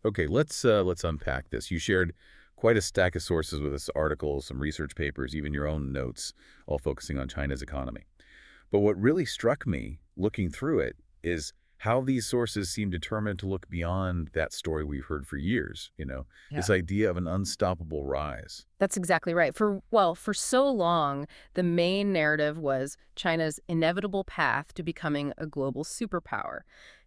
Okay, let's unpack this. You shared quite a stack of sources with us, articles, some research papers, even your own notes, all focusing on China's economy. But what really struck me looking through it is how these sources seem determined to look beyond that story we've heard for years, Yeah. this idea of an unstoppable rise. That's exactly right. For so long, the main narrative was China's inevitable path to becoming a global superpower,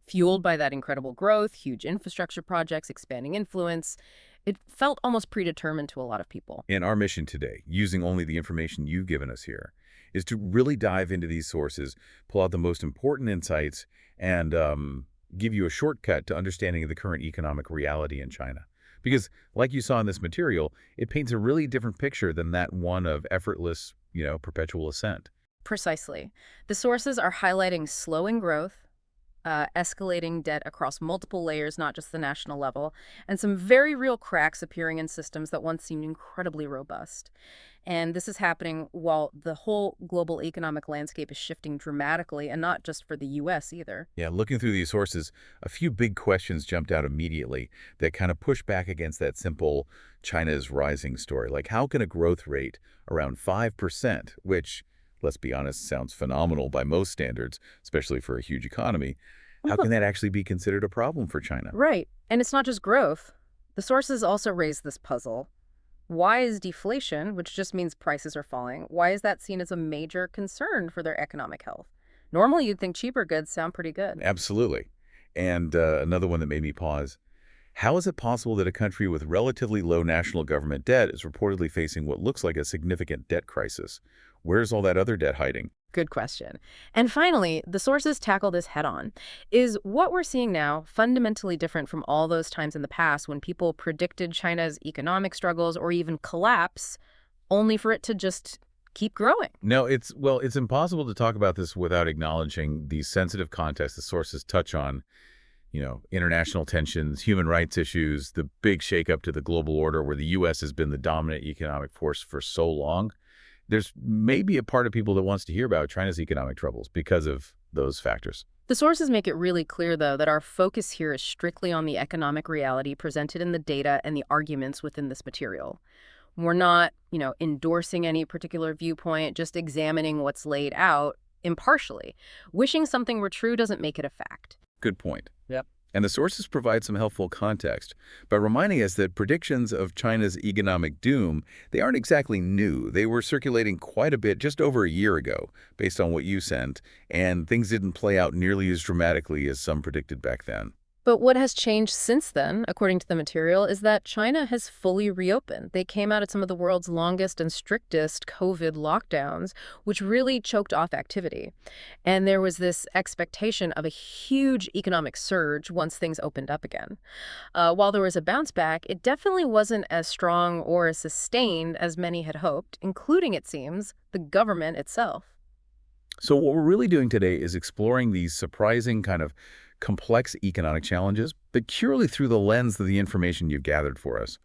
fueled by that incredible growth, huge infrastructure projects, expanding influence. It felt almost predetermined to a lot of people. And our mission today, using only the information you've given us here, is to really dive into these sources, pull out the most important insights, and give you a shortcut to understanding the current economic reality in China. Because, like you saw in this material, it paints a really different picture than that one of effortless, perpetual ascent. Precisely. The sources are highlighting slowing growth, escalating debt across multiple layers, not just the national level, and some very real cracks appearing in systems that once seemed incredibly robust. And this is happening while the whole global economic landscape is shifting dramatically, and not just for the U.S. either. Yeah, looking through these sources, a few big questions jumped out immediately that kind of push back against that simple China's rising story. Like, how can a growth rate around 5%, which, let's be honest, sounds phenomenal by most standards, especially for a huge economy, how can that actually be considered a problem for China? Right. And it's not just growth. The sources also raise this puzzle. Why is deflation, which just means prices are falling, why is that seen as a major concern for their economic health? Normally, you'd think cheaper goods sound pretty good. Absolutely. And another one that made me pause. How is it possible that a country with relatively low national government debt is reportedly facing what looks like a significant debt crisis? Where's all that other debt hiding? Good question. And finally, the sources tackle this head on. Is what we're seeing now fundamentally different from all those times in the past when people predicted China's economic struggles or even collapse, only for it to just keep growing? No, it's impossible to talk about this without acknowledging the sensitive context the sources touch on, international tensions, human rights issues, the big shakeup to the global order where the U.S. has been the dominant economic force for so long. There's maybe a part of people that wants to hear about China's economic troubles because of those factors. The sources make it really clear, though, that our focus here is strictly on the economic reality presented in the data and the arguments within this material. We're not, endorsing any particular viewpoint, just examining what's laid out impartially. Wishing something were true doesn't make it a fact. Good point. Yep. And the sources provide some helpful context by reminding us that predictions of China's economic doom, they aren't exactly new. They were circulating quite a bit just over a year ago, based on what you sent, and things didn't play out nearly as dramatically as some predicted back then. But what has changed since then, according to the material, is that China has fully reopened. They came out of some of the world's longest and strictest COVID lockdowns, which really choked off activity. And there was this expectation of a huge economic surge once things opened up again. While there was a bounce back, it definitely wasn't as strong or as sustained as many had hoped, including, it seems, the government itself. So what we're really doing today is exploring these surprising kind of complex economic challenges, but purely through the lens of the information you've gathered for us.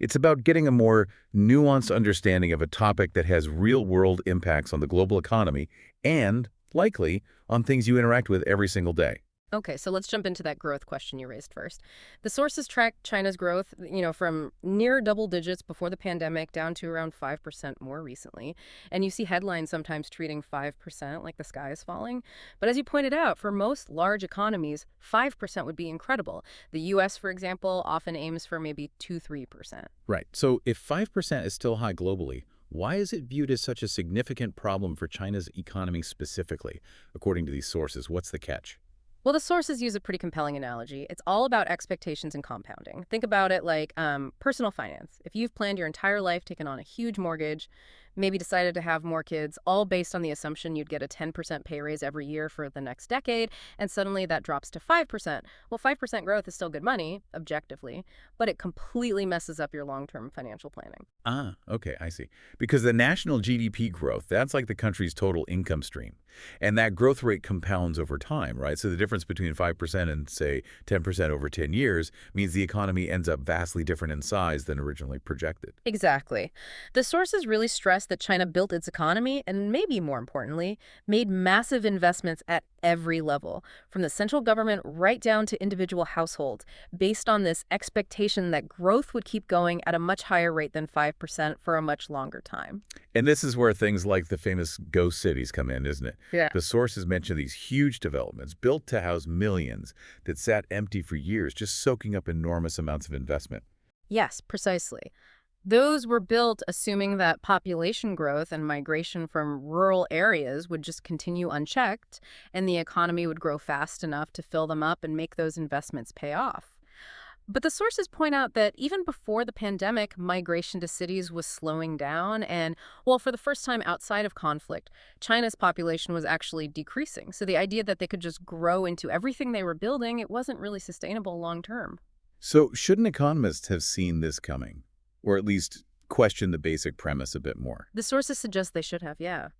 It's about getting a more nuanced understanding of a topic that has real-world impacts on the global economy and, likely, on things you interact with every single day. Okay, so let's jump into that growth question you raised first. The sources track China's growth, from near double digits before the pandemic down to around 5% more recently. And you see headlines sometimes treating 5% like the sky is falling. But as you pointed out, for most large economies, 5% would be incredible. The U.S., for example, often aims for maybe 2-3%. Right. So if 5% is still high globally, why is it viewed as such a significant problem for China's economy specifically? According to these sources, what's the catch? Well, the sources use a pretty compelling analogy. It's all about expectations and compounding. Think about it like personal finance. If you've planned your entire life, taken on a huge mortgage, maybe decided to have more kids, all based on the assumption you'd get a 10% pay raise every year for the next decade, and suddenly that drops to 5%. Well, 5% growth is still good money, objectively, but it completely messes up your long-term financial planning. Ah, okay, I see. Because the national GDP growth, that's like the country's total income stream. And that growth rate compounds over time, right? So the difference between 5% and, say, 10% over 10 years means the economy ends up vastly different in size than originally projected. Exactly. The sources really stress suggest that China built its economy and, maybe more importantly, made massive investments at every level, from the central government right down to individual households, based on this expectation that growth would keep going at a much higher rate than 5% for a much longer time. And this is where things like the famous ghost cities come in, isn't it? Yeah. The sources mention these huge developments built to house millions that sat empty for years, just soaking up enormous amounts of investment. Yes, precisely. Those were built assuming that population growth and migration from rural areas would just continue unchecked, and the economy would grow fast enough to fill them up and make those investments pay off. But the sources point out that even before the pandemic, migration to cities was slowing down, and, well, for the first time outside of conflict, China's population was actually decreasing. So the idea that they could just grow into everything they were building, it wasn't really sustainable long term. So shouldn't economists have seen this coming? Or at least question the basic premise a bit more? The sources suggest they should have, yeah.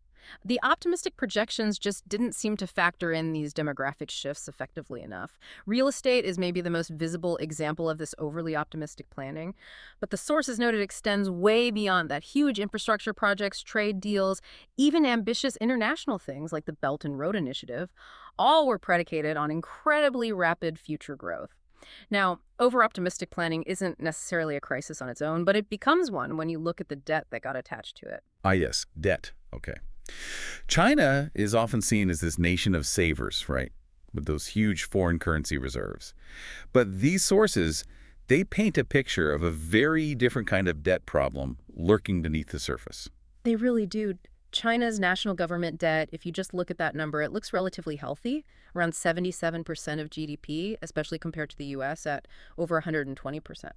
The optimistic projections just didn't seem to factor in these demographic shifts effectively enough. Real estate is maybe the most visible example of this overly optimistic planning, but the sources note it extends way beyond that. Huge infrastructure projects, trade deals, even ambitious international things like the Belt and Road Initiative, all were predicated on incredibly rapid future growth. Now, over-optimistic planning isn't necessarily a crisis on its own, but it becomes one when you look at the debt that got attached to it. Ah, yes, debt. Okay. China is often seen as this nation of savers, right? With those huge foreign currency reserves. But these sources, they paint a picture of a very different kind of debt problem lurking beneath the surface. They really do. China's national government debt, if you just look at that number, it looks relatively healthy, around 77% of GDP, especially compared to the U.S. at over 120%.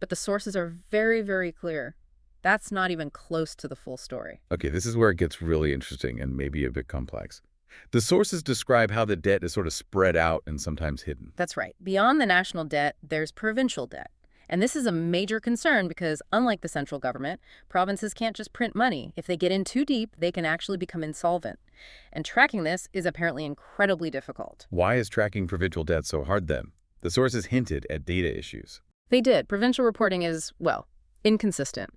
But the sources are very, very clear. That's not even close to the full story. Okay, this is where it gets really interesting and maybe a bit complex. The sources describe how the debt is sort of spread out and sometimes hidden. That's right. Beyond the national debt, there's provincial debt. And this is a major concern because, unlike the central government, provinces can't just print money. If they get in too deep, they can actually become insolvent. And tracking this is apparently incredibly difficult. Why is tracking provincial debt so hard then? The sources hinted at data issues. They did. Provincial reporting is, well, inconsistent.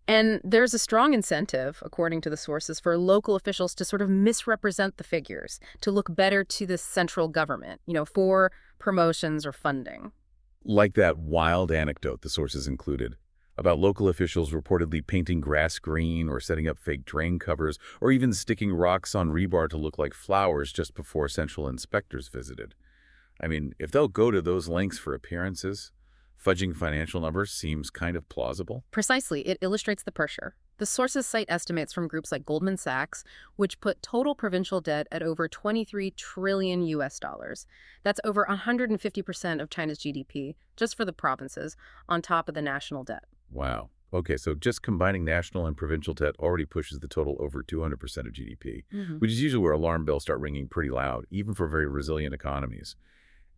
And there's a strong incentive, according to the sources, for local officials to sort of misrepresent the figures, to look better to the central government, for promotions or funding. Like that wild anecdote the sources included about local officials reportedly painting grass green or setting up fake drain covers or even sticking rocks on rebar to look like flowers just before central inspectors visited. I mean, if they'll go to those lengths for appearances, fudging financial numbers seems kind of plausible. Precisely. It illustrates the pressure. The sources cite estimates from groups like Goldman Sachs, which put total provincial debt at over 23 trillion US dollars. That's over 150% of China's GDP, just for the provinces, on top of the national debt. Wow. Okay, so just combining national and provincial debt already pushes the total over 200% of GDP, which is usually where alarm bells start ringing pretty loud, even for very resilient economies.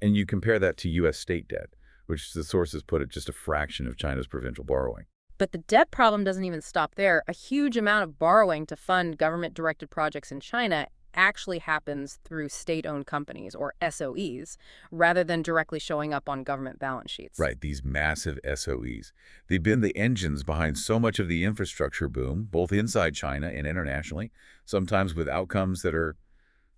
And you compare that to U.S. state debt, which the sources put at just a fraction of China's provincial borrowing. But the debt problem doesn't even stop there. A huge amount of borrowing to fund government-directed projects in China actually happens through state-owned companies, or SOEs, rather than directly showing up on government balance sheets. Right, these massive SOEs. They've been the engines behind so much of the infrastructure boom, both inside China and internationally, sometimes with outcomes that are,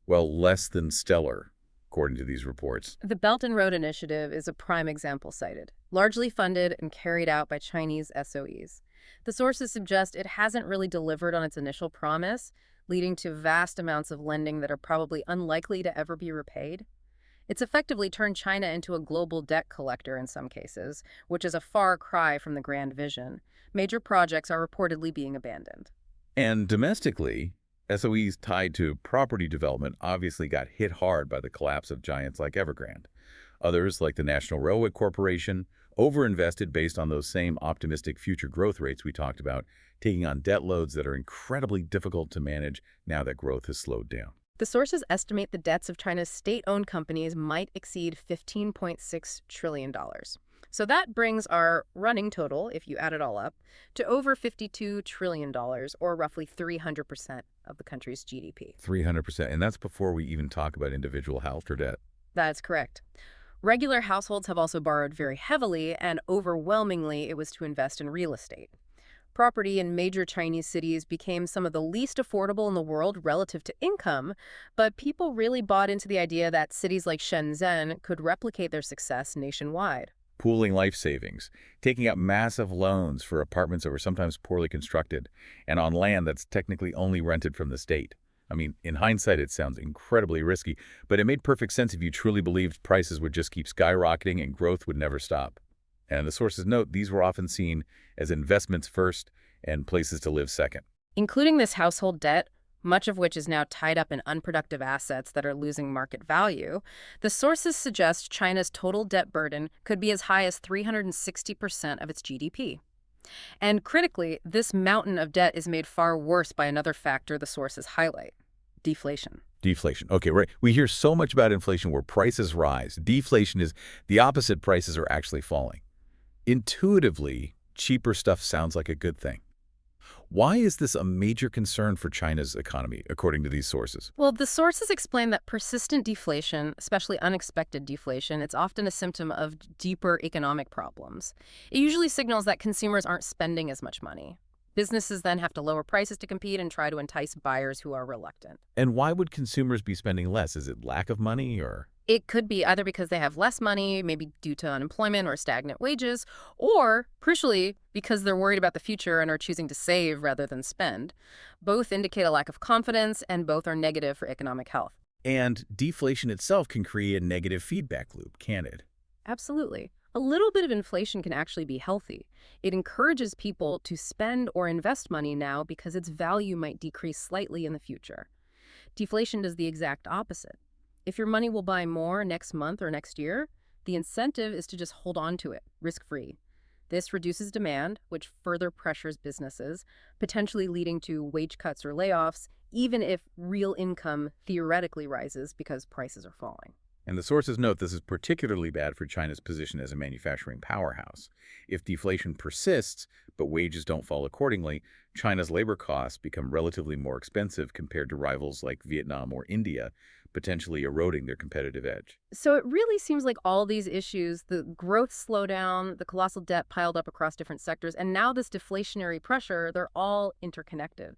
well, less than stellar, according to these reports. The Belt and Road Initiative is a prime example cited, largely funded and carried out by Chinese SOEs. The sources suggest it hasn't really delivered on its initial promise, leading to vast amounts of lending that are probably unlikely to ever be repaid. It's effectively turned China into a global debt collector in some cases, which is a far cry from the grand vision. Major projects are reportedly being abandoned. And domestically, SOEs tied to property development obviously got hit hard by the collapse of giants like Evergrande. Others, like the National Railway Corporation, overinvested based on those same optimistic future growth rates we talked about, taking on debt loads that are incredibly difficult to manage now that growth has slowed down. The sources estimate the debts of China's state-owned companies might exceed $15.6 trillion. So that brings our running total, if you add it all up, to over $52 trillion, or roughly 300% of the country's GDP. 300%, and that's before we even talk about individual household debt. That's correct. Regular households have also borrowed very heavily, and overwhelmingly it was to invest in real estate. property in major Chinese cities became some of the least affordable in the world relative to income, but people really bought into the idea that cities like Shenzhen could replicate their success nationwide. Pooling life savings, taking out massive loans for apartments that were sometimes poorly constructed, and on land that's technically only rented from the state. I mean, in hindsight, it sounds incredibly risky, but it made perfect sense if you truly believed prices would just keep skyrocketing and growth would never stop. And the sources note these were often seen as investments first and places to live second. Including this household debt, much of which is now tied up in unproductive assets that are losing market value, the sources suggest China's total debt burden could be as high as 360% of its GDP. And critically, this mountain of debt is made far worse by another factor the sources highlight: deflation. Deflation. Okay, right. We hear so much about inflation where prices rise. Deflation is the opposite. Prices are actually falling. Intuitively, cheaper stuff sounds like a good thing. Why is this a major concern for China's economy, according to these sources? Well, the sources explain that persistent deflation, especially unexpected deflation, it's often a symptom of deeper economic problems. It usually signals that consumers aren't spending as much money. Businesses then have to lower prices to compete and try to entice buyers who are reluctant. And why would consumers be spending less? Is it lack of money or? It could be either because they have less money, maybe due to unemployment or stagnant wages, or, crucially, because they're worried about the future and are choosing to save rather than spend. Both indicate a lack of confidence, and both are negative for economic health. And deflation itself can create a negative feedback loop, can't it? Absolutely. A little bit of inflation can actually be healthy. It encourages people to spend or invest money now because its value might decrease slightly in the future. Deflation does the exact opposite. If your money will buy more next month or next year, the incentive is to just hold on to it, risk-free. This reduces demand, which further pressures businesses, potentially leading to wage cuts or layoffs, even if real income theoretically rises because prices are falling. And the sources note this is particularly bad for China's position as a manufacturing powerhouse. If deflation persists, but wages don't fall accordingly, China's labor costs become relatively more expensive compared to rivals like Vietnam or India, potentially eroding their competitive edge. So it really seems like all these issues, the growth slowdown, the colossal debt piled up across different sectors, and now this deflationary pressure, they're all interconnected.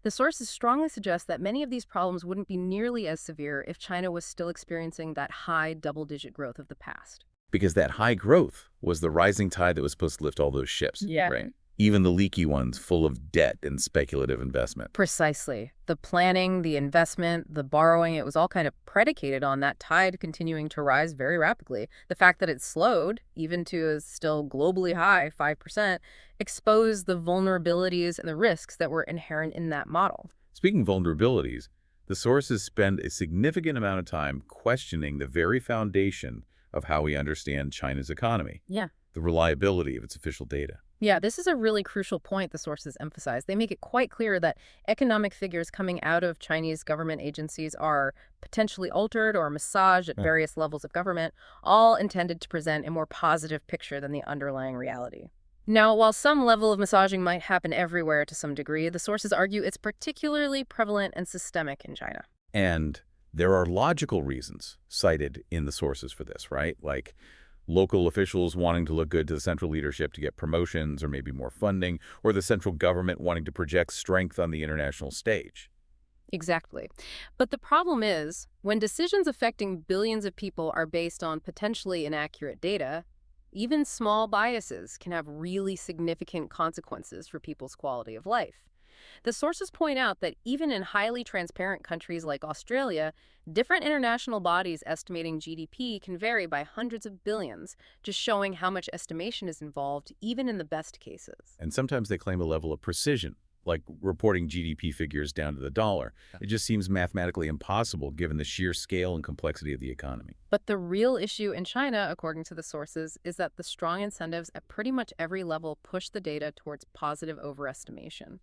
The sources strongly suggest that many of these problems wouldn't be nearly as severe if China was still experiencing that high double-digit growth of the past. Because that high growth was the rising tide that was supposed to lift all those ships, right? Even the leaky ones full of debt and speculative investment. Precisely. The planning, the investment, the borrowing, it was all kind of predicated on that tide continuing to rise very rapidly. The fact that it slowed, even to a still globally high 5%, exposed the vulnerabilities and the risks that were inherent in that model. Speaking of vulnerabilities, the sources spend a significant amount of time questioning the very foundation of how we understand China's economy. Yeah. The reliability of its official data. Yeah, this is a really crucial point the sources emphasize. They make it quite clear that economic figures coming out of Chinese government agencies are potentially altered or massaged at various levels of government, all intended to present a more positive picture than the underlying reality. Now, while some level of massaging might happen everywhere to some degree, the sources argue it's particularly prevalent and systemic in China. And there are logical reasons cited in the sources for this, right? Like local officials wanting to look good to the central leadership to get promotions or maybe more funding, or the central government wanting to project strength on the international stage. Exactly. But the problem is, when decisions affecting billions of people are based on potentially inaccurate data, even small biases can have really significant consequences for people's quality of life. The sources point out that even in highly transparent countries like Australia, different international bodies estimating GDP can vary by hundreds of billions, just showing how much estimation is involved, even in the best cases. And sometimes they claim a level of precision, like reporting GDP figures down to the dollar. It just seems mathematically impossible given the sheer scale and complexity of the economy. But the real issue in China, according to the sources, is that the strong incentives at pretty much every level push the data towards positive overestimation.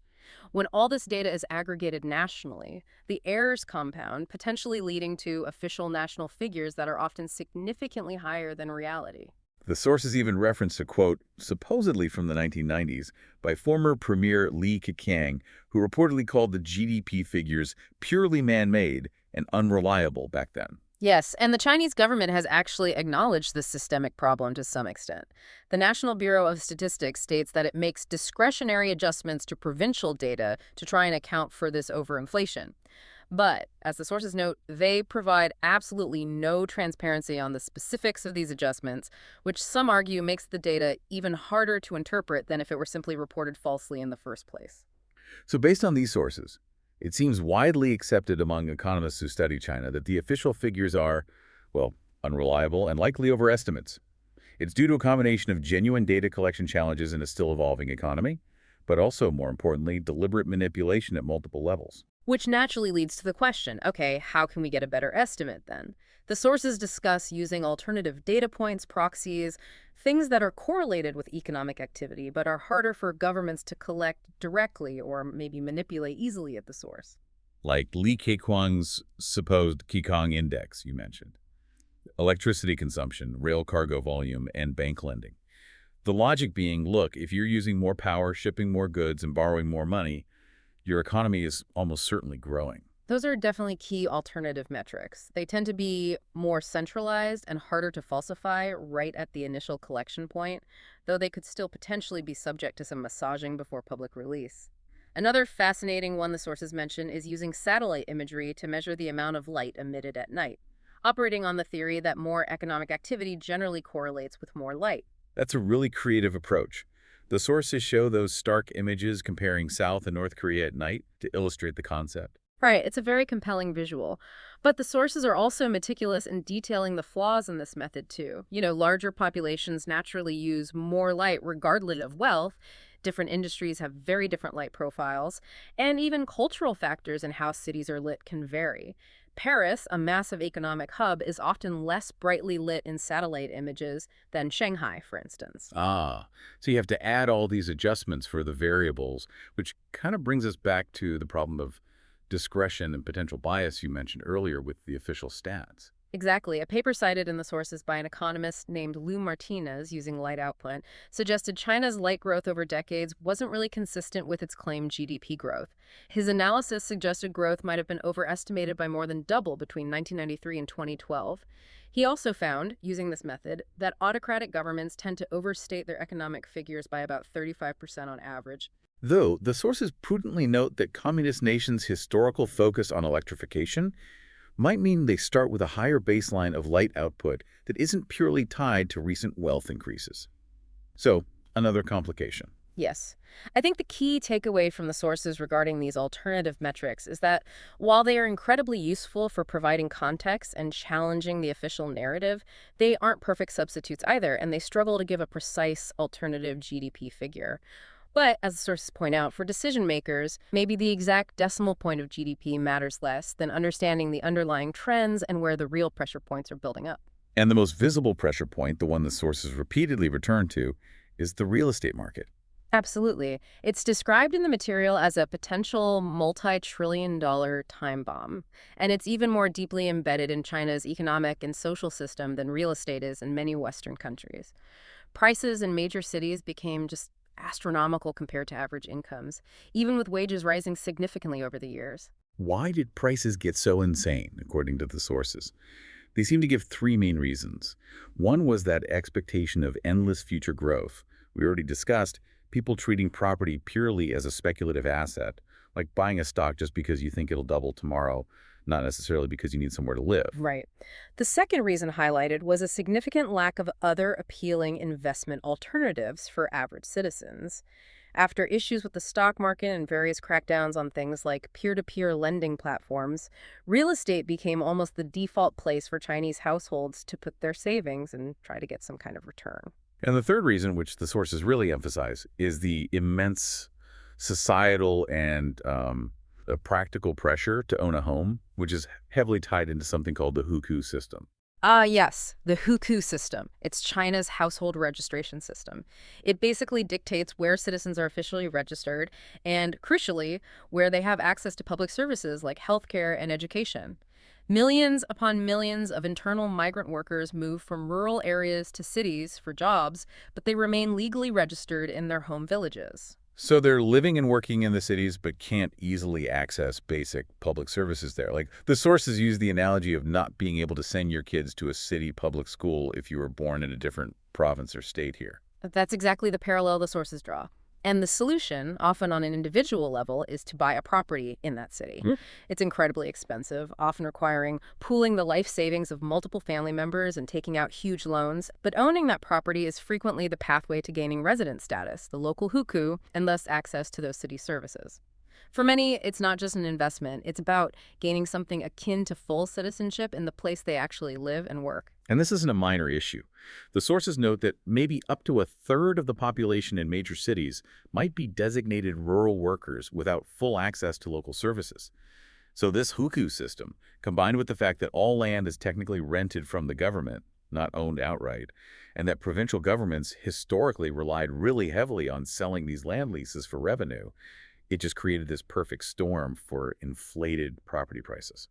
When all this data is aggregated nationally, the errors compound, potentially leading to official national figures that are often significantly higher than reality. The sources even reference a quote, supposedly from the 1990s, by former Premier Li Keqiang, who reportedly called the GDP figures purely man-made and unreliable back then. Yes, and the Chinese government has actually acknowledged this systemic problem to some extent. The National Bureau of Statistics states that it makes discretionary adjustments to provincial data to try and account for this overinflation. But, as the sources note, they provide absolutely no transparency on the specifics of these adjustments, which some argue makes the data even harder to interpret than if it were simply reported falsely in the first place. So based on these sources, it seems widely accepted among economists who study China that the official figures are, well, unreliable and likely overestimates. It's due to a combination of genuine data collection challenges in a still evolving economy, but also, more importantly, deliberate manipulation at multiple levels. Which naturally leads to the question, okay, how can we get a better estimate then? The sources discuss using alternative data points, proxies, things that are correlated with economic activity but are harder for governments to collect directly or maybe manipulate easily at the source. Like Li Keqiang's supposed Qigong index you mentioned, electricity consumption, rail cargo volume, and bank lending. The logic being, look, if you're using more power, shipping more goods, and borrowing more money, your economy is almost certainly growing. Those are definitely key alternative metrics. They tend to be more centralized and harder to falsify right at the initial collection point, though they could still potentially be subject to some massaging before public release. Another fascinating one the sources mention is using satellite imagery to measure the amount of light emitted at night, operating on the theory that more economic activity generally correlates with more light. That's a really creative approach. The sources show those stark images comparing South and North Korea at night to illustrate the concept. Right, it's a very compelling visual. But the sources are also meticulous in detailing the flaws in this method, too. Larger populations naturally use more light regardless of wealth. Different industries have very different light profiles. And even cultural factors in how cities are lit can vary. Paris, a massive economic hub, is often less brightly lit in satellite images than Shanghai, for instance. So you have to add all these adjustments for the variables, which kind of brings us back to the problem of discretion and potential bias you mentioned earlier with the official stats. Exactly. A paper cited in the sources by an economist named Lou Martinez using light output suggested China's light growth over decades wasn't really consistent with its claimed GDP growth. His analysis suggested growth might have been overestimated by more than double between 1993 and 2012. He also found, using this method, that autocratic governments tend to overstate their economic figures by about 35% on average. Though, the sources prudently note that communist nations' historical focus on electrification might mean they start with a higher baseline of light output that isn't purely tied to recent wealth increases. So, another complication. Yes. I think the key takeaway from the sources regarding these alternative metrics is that while they are incredibly useful for providing context and challenging the official narrative, they aren't perfect substitutes either, and they struggle to give a precise alternative GDP figure. But, as the sources point out, for decision makers, maybe the exact decimal point of GDP matters less than understanding the underlying trends and where the real pressure points are building up. And the most visible pressure point, the one the sources repeatedly return to, is the real estate market. Absolutely. It's described in the material as a potential multi-trillion-dollar time bomb. And it's even more deeply embedded in China's economic and social system than real estate is in many Western countries. Prices in major cities became just astronomical compared to average incomes, even with wages rising significantly over the years. Why did prices get so insane, according to the sources? They seem to give three main reasons. One was that expectation of endless future growth. We already discussed people treating property purely as a speculative asset, like buying a stock just because you think it'll double tomorrow, not necessarily because you need somewhere to live. Right. The second reason highlighted was a significant lack of other appealing investment alternatives for average citizens. After issues with the stock market and various crackdowns on things like peer-to-peer lending platforms, real estate became almost the default place for Chinese households to put their savings and try to get some kind of return. And the third reason, which the sources really emphasize, is the immense societal and a practical pressure to own a home, which is heavily tied into something called the hukou system. Yes, the hukou system. It's China's household registration system. It basically dictates where citizens are officially registered and, crucially, where they have access to public services like healthcare and education. Millions upon millions of internal migrant workers move from rural areas to cities for jobs, but they remain legally registered in their home villages. So they're living and working in the cities but can't easily access basic public services there. Like, the sources use the analogy of not being able to send your kids to a city public school if you were born in a different province or state here. That's exactly the parallel the sources draw. And the solution, often on an individual level, is to buy a property in that city. It's incredibly expensive, often requiring pooling the life savings of multiple family members and taking out huge loans. But owning that property is frequently the pathway to gaining resident status, the local hukou, and thus access to those city services. For many, it's not just an investment. It's about gaining something akin to full citizenship in the place they actually live and work. And this isn't a minor issue. The sources note that maybe up to a third of the population in major cities might be designated rural workers without full access to local services. So this hukou system, combined with the fact that all land is technically rented from the government, not owned outright, and that provincial governments historically relied really heavily on selling these land leases for revenue, it just created this perfect storm for inflated property prices.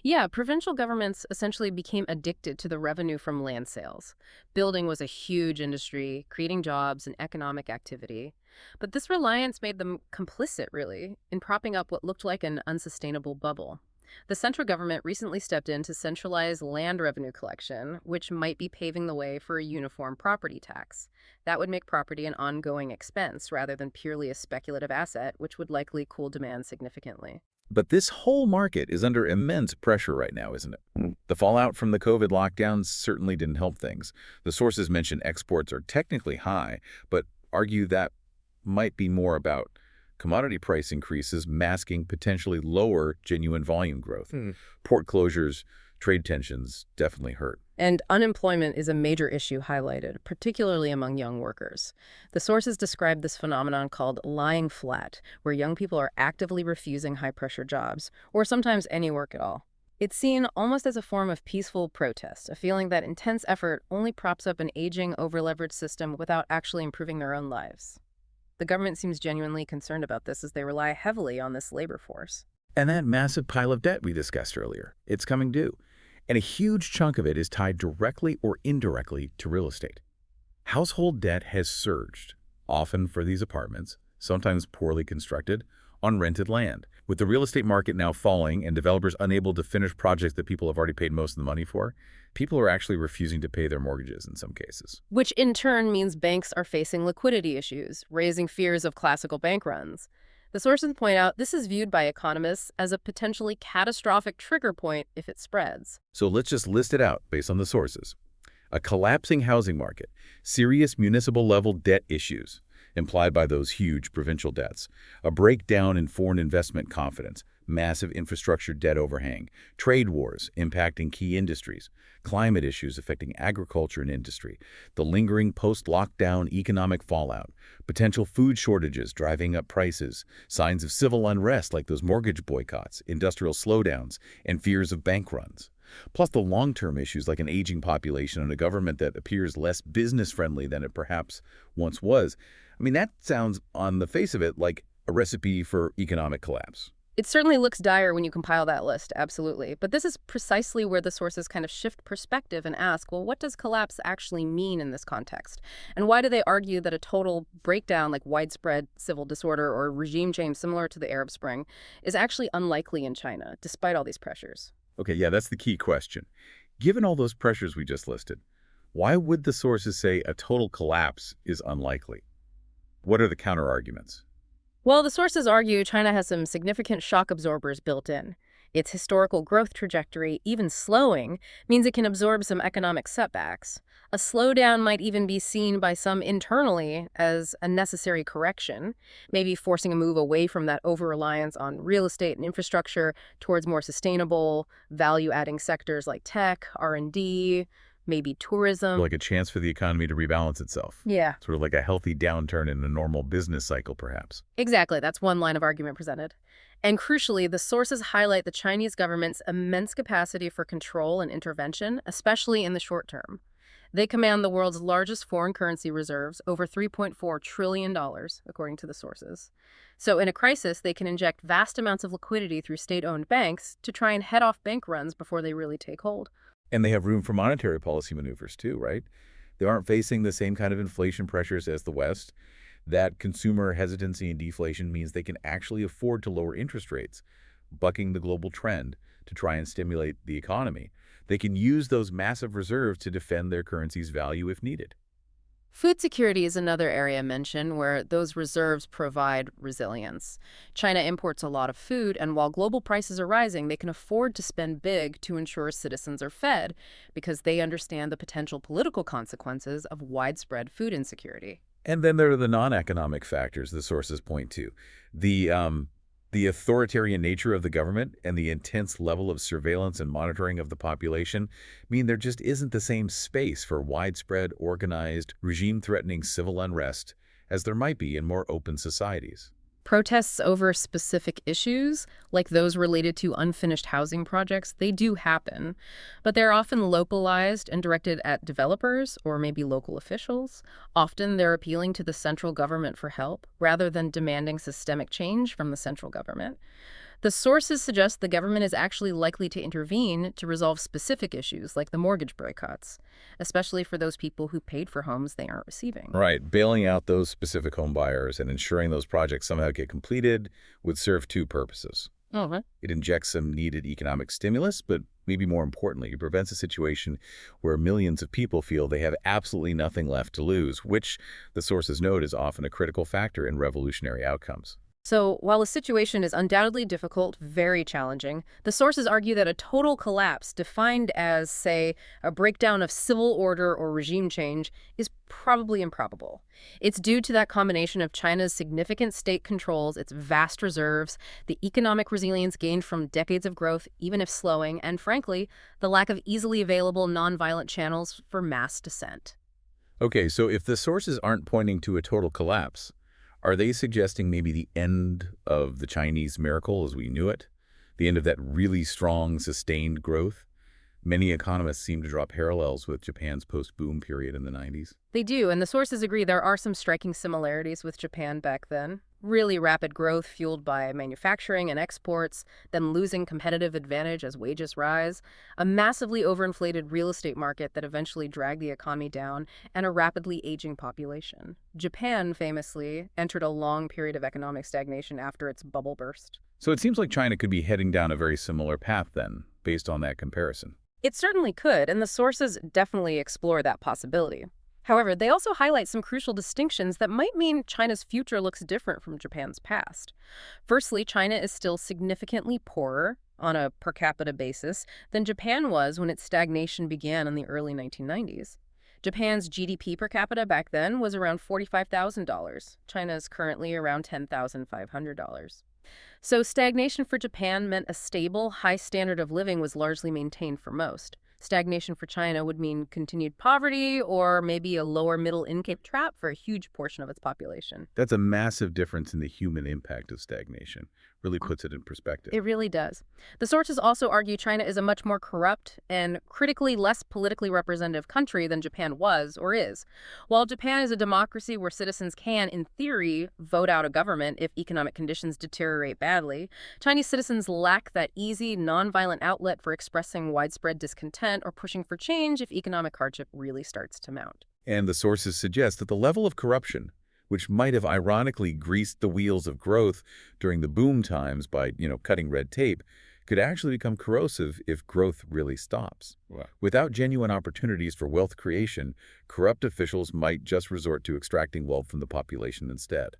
Yeah, provincial governments essentially became addicted to the revenue from land sales. Building was a huge industry, creating jobs and economic activity. But this reliance made them complicit, really, in propping up what looked like an unsustainable bubble. The central government recently stepped in to centralize land revenue collection, which might be paving the way for a uniform property tax. That would make property an ongoing expense rather than purely a speculative asset, which would likely cool demand significantly. But this whole market is under immense pressure right now, isn't it? The fallout from the COVID lockdowns certainly didn't help things. The sources mention exports are technically high, but argue that might be more about commodity price increases masking potentially lower genuine volume growth. Port closures, trade tensions definitely hurt. And unemployment is a major issue highlighted, particularly among young workers. The sources describe this phenomenon called lying flat, where young people are actively refusing high-pressure jobs, or sometimes any work at all. It's seen almost as a form of peaceful protest, a feeling that intense effort only props up an aging, over-leveraged system without actually improving their own lives. The government seems genuinely concerned about this as they rely heavily on this labor force. And that massive pile of debt we discussed earlier, it's coming due. And a huge chunk of it is tied directly or indirectly to real estate. Household debt has surged, often for these apartments, sometimes poorly constructed, on rented land. With the real estate market now falling and developers unable to finish projects that people have already paid most of the money for, people are actually refusing to pay their mortgages in some cases. Which in turn means banks are facing liquidity issues, raising fears of classical bank runs. The sources point out this is viewed by economists as a potentially catastrophic trigger point if it spreads. So let's just list it out based on the sources. A collapsing housing market, serious municipal-level debt issues, implied by those huge provincial debts, a breakdown in foreign investment confidence, massive infrastructure debt overhang, trade wars impacting key industries, climate issues affecting agriculture and industry, the lingering post-lockdown economic fallout, potential food shortages driving up prices, signs of civil unrest like those mortgage boycotts, industrial slowdowns, and fears of bank runs. Plus the long-term issues like an aging population and a government that appears less business-friendly than it perhaps once was. I mean, that sounds, on the face of it, like a recipe for economic collapse. It certainly looks dire when you compile that list, absolutely. But this is precisely where the sources kind of shift perspective and ask, well, what does collapse actually mean in this context? And why do they argue that a total breakdown, like widespread civil disorder or regime change similar to the Arab Spring, is actually unlikely in China, despite all these pressures? Okay, yeah, that's the key question. Given all those pressures we just listed, why would the sources say a total collapse is unlikely? What are the counter-arguments? Well, the sources argue China has some significant shock absorbers built in. Its historical growth trajectory, even slowing, means it can absorb some economic setbacks. A slowdown might even be seen by some internally as a necessary correction, maybe forcing a move away from that over-reliance on real estate and infrastructure towards more sustainable, value-adding sectors like tech, R&D, maybe tourism. Like a chance for the economy to rebalance itself. Yeah. Sort of like a healthy downturn in a normal business cycle, perhaps. Exactly. That's one line of argument presented. And crucially, the sources highlight the Chinese government's immense capacity for control and intervention, especially in the short term. They command the world's largest foreign currency reserves, over $3.4 trillion, according to the sources. So in a crisis, they can inject vast amounts of liquidity through state-owned banks to try and head off bank runs before they really take hold. And they have room for monetary policy maneuvers too, right? They aren't facing the same kind of inflation pressures as the West. That consumer hesitancy and deflation means they can actually afford to lower interest rates, bucking the global trend to try and stimulate the economy. They can use those massive reserves to defend their currency's value if needed. Food security is another area mentioned where those reserves provide resilience. China imports a lot of food, and while global prices are rising, they can afford to spend big to ensure citizens are fed because they understand the potential political consequences of widespread food insecurity. And then there are the non-economic factors the sources point to. The, um, the authoritarian nature of the government and the intense level of surveillance and monitoring of the population mean there just isn't the same space for widespread, organized, regime-threatening civil unrest as there might be in more open societies. Protests over specific issues, like those related to unfinished housing projects, they do happen, but they're often localized and directed at developers or maybe local officials. Often they're appealing to the central government for help rather than demanding systemic change from the central government. The sources suggest the government is actually likely to intervene to resolve specific issues like the mortgage boycotts, especially for those people who paid for homes they aren't receiving. Right, bailing out those specific home buyers and ensuring those projects somehow get completed would serve two purposes. Okay. It injects some needed economic stimulus, but maybe more importantly, it prevents a situation where millions of people feel they have absolutely nothing left to lose, which the sources note is often a critical factor in revolutionary outcomes. So, while the situation is undoubtedly difficult, very challenging, the sources argue that a total collapse, defined as, say, a breakdown of civil order or regime change, is probably improbable. It's due to that combination of China's significant state controls, its vast reserves, the economic resilience gained from decades of growth, even if slowing, and frankly, the lack of easily available nonviolent channels for mass dissent. Okay, so if the sources aren't pointing to a total collapse, are they suggesting maybe the end of the Chinese miracle as we knew it? The end of that really strong, sustained growth? Many economists seem to draw parallels with Japan's post-boom period in the 90s. They do, and the sources agree there are some striking similarities with Japan back then. Really rapid growth fueled by manufacturing and exports, then losing competitive advantage as wages rise, a massively overinflated real estate market that eventually dragged the economy down, and a rapidly aging population. Japan, famously, entered a long period of economic stagnation after its bubble burst. So it seems like China could be heading down a very similar path then, based on that comparison. It certainly could, and the sources definitely explore that possibility. However, they also highlight some crucial distinctions that might mean China's future looks different from Japan's past. Firstly, China is still significantly poorer on a per capita basis than Japan was when its stagnation began in the early 1990s. Japan's GDP per capita back then was around $45,000. China's currently around $10,500. So stagnation for Japan meant a stable, high standard of living was largely maintained for most. Stagnation for China would mean continued poverty or maybe a lower middle income trap for a huge portion of its population. That's a massive difference in the human impact of stagnation. Really puts it in perspective. It really does. The sources also argue China is a much more corrupt and critically less politically representative country than Japan was or is. While Japan is a democracy where citizens can, in theory, vote out a government if economic conditions deteriorate badly, Chinese citizens lack that easy, nonviolent outlet for expressing widespread discontent or pushing for change if economic hardship really starts to mount. And the sources suggest that the level of corruption, which might have ironically greased the wheels of growth during the boom times by, cutting red tape, could actually become corrosive if growth really stops. Wow. Without genuine opportunities for wealth creation, corrupt officials might just resort to extracting wealth from the population instead.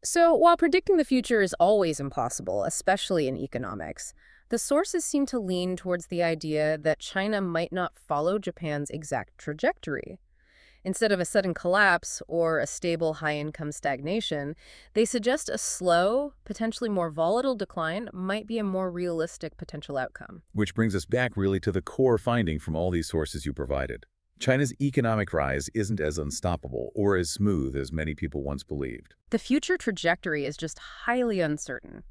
So, while predicting the future is always impossible, especially in economics, the sources seem to lean towards the idea that China might not follow Japan's exact trajectory. Instead of a sudden collapse or a stable high-income stagnation, they suggest a slow, potentially more volatile decline might be a more realistic potential outcome. Which brings us back really to the core finding from all these sources you provided. China's economic rise isn't as unstoppable or as smooth as many people once believed. The future trajectory is just highly uncertain.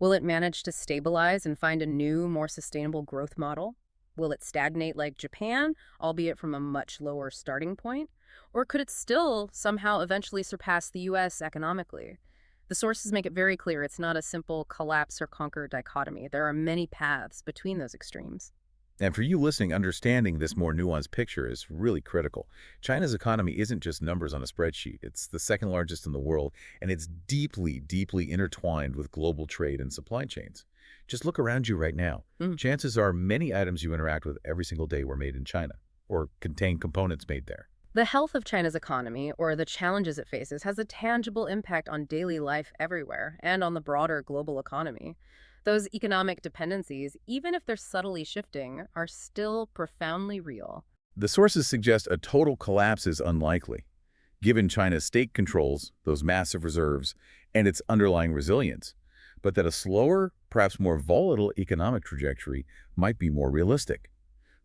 Will it manage to stabilize and find a new, more sustainable growth model? Will it stagnate like Japan, albeit from a much lower starting point? Or could it still somehow eventually surpass the U.S. economically? The sources make it very clear it's not a simple collapse or conquer dichotomy. There are many paths between those extremes. And for you listening, understanding this more nuanced picture is really critical. China's economy isn't just numbers on a spreadsheet. It's the second largest in the world, and it's deeply, deeply intertwined with global trade and supply chains. Just look around you right now. Mm. Chances are many items you interact with every single day were made in China or contain components made there. The health of China's economy, or the challenges it faces, has a tangible impact on daily life everywhere and on the broader global economy. Those economic dependencies, even if they're subtly shifting, are still profoundly real. The sources suggest a total collapse is unlikely, given China's state controls, those massive reserves, and its underlying resilience, but that a slower, perhaps more volatile economic trajectory might be more realistic,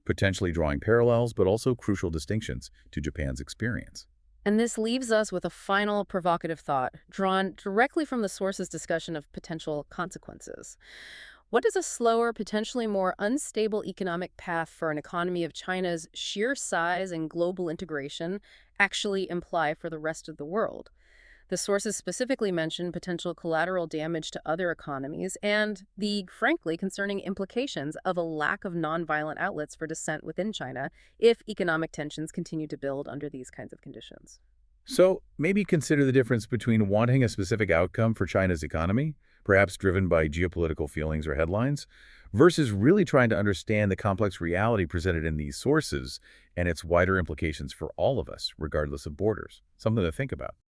potentially drawing parallels but also crucial distinctions to Japan's experience. And this leaves us with a final provocative thought, drawn directly from the source's discussion of potential consequences. What does a slower, potentially more unstable economic path for an economy of China's sheer size and global integration actually imply for the rest of the world? The sources specifically mention potential collateral damage to other economies and the, frankly, concerning implications of a lack of nonviolent outlets for dissent within China if economic tensions continue to build under these kinds of conditions. So maybe consider the difference between wanting a specific outcome for China's economy, perhaps driven by geopolitical feelings or headlines, versus really trying to understand the complex reality presented in these sources and its wider implications for all of us, regardless of borders. Something to think about.